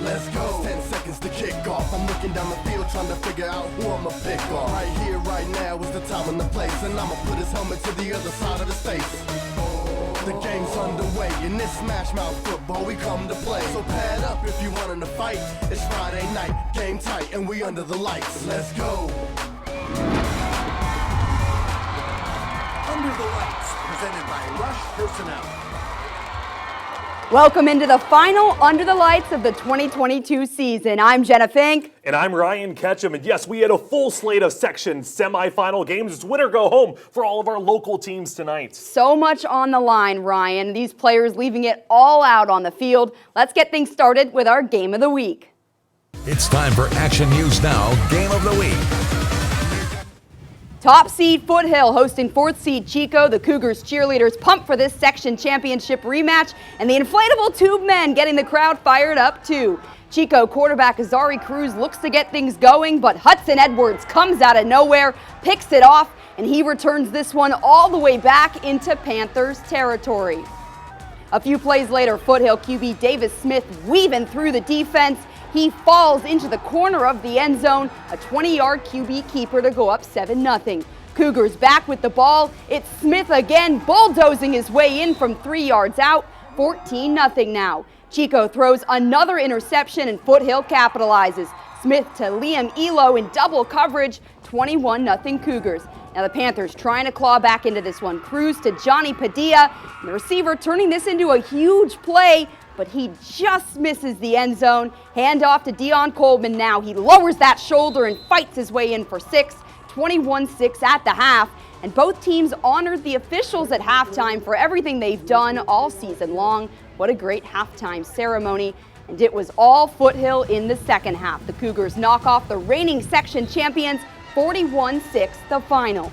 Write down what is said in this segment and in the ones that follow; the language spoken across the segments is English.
Let's go. 10 seconds to kick off. I'm looking down the field trying to figure out who I'ma pick on. Right here, right now is the time and the place, and I'ma put his helmet to the other side of his face. The game's underway. In this smash mouth football, we come to play. So pad up if you wantin' to fight. It's Friday night, game tight, and we under the lights. Let's go. Under the Lights, presented by Rush Personnel. Welcome into the final Under the Lights of the 2022 season. I'm Jenna Fink. And I'm Ryan Ketchum. And yes, we had a full slate of section semifinal games. It's win or go home for all of our local teams tonight. So much on the line, Ryan. These players leaving it all out on the field. Let's get things started with our Game of the Week. It's time for Action News Now Game of the Week. Top seed Foothill hosting 4th seed Chico. The Cougars cheerleaders pumped for this section championship rematch, and the inflatable tube men getting the crowd fired up too. Chico quarterback Azari Cruz looks to get things going, but Hudson Edwards comes out of nowhere, picks it off, and he returns this one all the way back into Panthers territory. A few plays later, Foothill QB Davis Smith weaving through the defense. He falls into the corner of the end zone, a 20-yard QB keeper to go up 7-0. Cougars back with the ball. It's Smith again, bulldozing his way in from 3 yards out, 14-0 now. Chico throws another interception and Foothill capitalizes. Smith to Liam Elo in double coverage, 21-0 Cougars. Now the Panthers trying to claw back into this one. Cruz to Johnny Padilla, and the receiver turning this into a huge play, but he just misses the end zone. Handoff to Dion Coleman now. He lowers that shoulder and fights his way in for 6, 21-6 at the half. And both teams honored the officials at halftime for everything they've done all season long. What a great halftime ceremony. And it was all Foothill in the second half. The Cougars knock off the reigning section champions, 41-6 the final.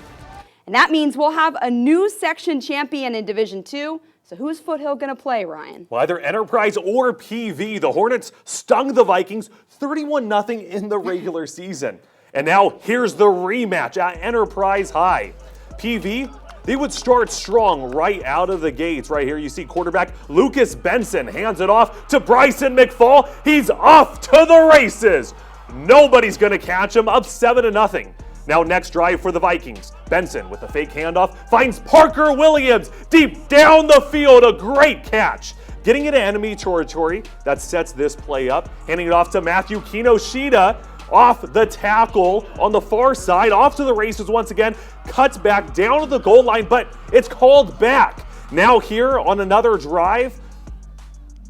And that means we'll have a new section champion in Division 2. So who's Foothill going to play, Ryan? Well, either Enterprise or PV. The Hornets stung the Vikings 31-0 in the regular season. And now here's the rematch at Enterprise High. PV, they would start strong right out of the gates. Right here you see quarterback Lucas Benson hands it off to Bryson McFall. He's off to the races. Nobody's going to catch him, up 7-0. Now next drive for the Vikings. Benson with a fake handoff finds Parker Williams deep down the field. A great catch. Getting into enemy territory, that sets this play up. Handing it off to Matthew Kinoshita off the tackle on the far side. Off to the races once again. Cuts back down to the goal line, but it's called back. Now here on another drive,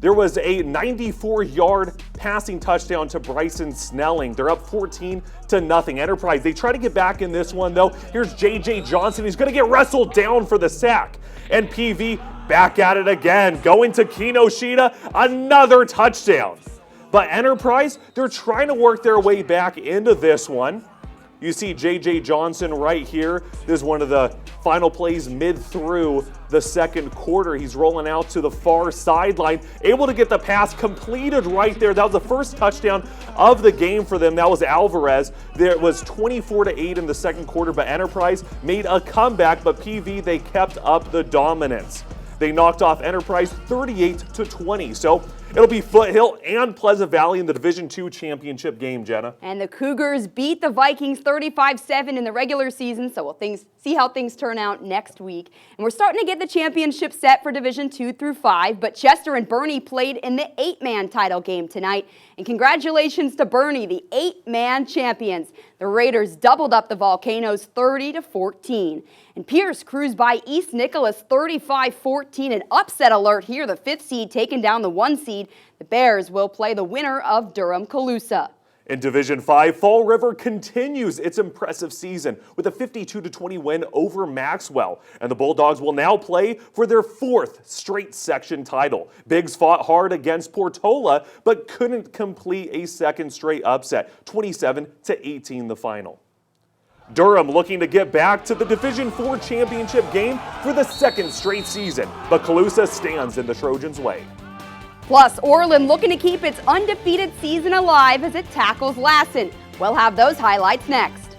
there was a 94-yard passing touchdown to Bryson Snelling. They're up 14-0. Enterprise, they try to get back in this one, though. Here's J.J. Johnson. He's going to get wrestled down for the sack. And PV back at it again. Going to Kinoshita. Another touchdown. But Enterprise, they're trying to work their way back into this one. You see J.J. Johnson right here. This is one of the final plays mid through the second quarter. He's rolling out to the far sideline, able to get the pass completed right there. That was the first touchdown of the game for them. That was Alvarez. There was 24-8 in the second quarter, but Enterprise made a comeback, but PV, they kept up the dominance. They knocked off Enterprise 38-20. So it'll be Foothill and Pleasant Valley in the Division II championship game, Jenna. And the Cougars beat the Vikings 35-7 in the regular season, so we'll see how things turn out next week. And we're starting to get the championship set for Division 2 through 5, but Chester and Bernie played in the 8-man title game tonight. And congratulations to Bernie, the 8-man champions. The Raiders doubled up the Volcanoes 30-14. And Pierce cruised by East Nicholas 35-14. An upset alert here, the 5th seed taking down the 1 seed. The Bears will play the winner of Durham-Calusa. In Division 5, Fall River continues its impressive season with a 52-20 win over Maxwell. And the Bulldogs will now play for their 4th straight section title. Biggs fought hard against Portola, but couldn't complete a second straight upset. 27-18 the final. Durham looking to get back to the Division 4 championship game for the 2nd straight season, but Calusa stands in the Trojans' way. Plus, Orland looking to keep its undefeated season alive as it tackles Lassen. We'll have those highlights next.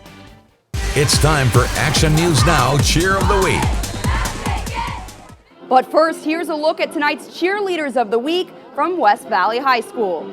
It's time for Action News Now Cheer of the Week. But first, here's a look at tonight's Cheerleaders of the Week from West Valley High School.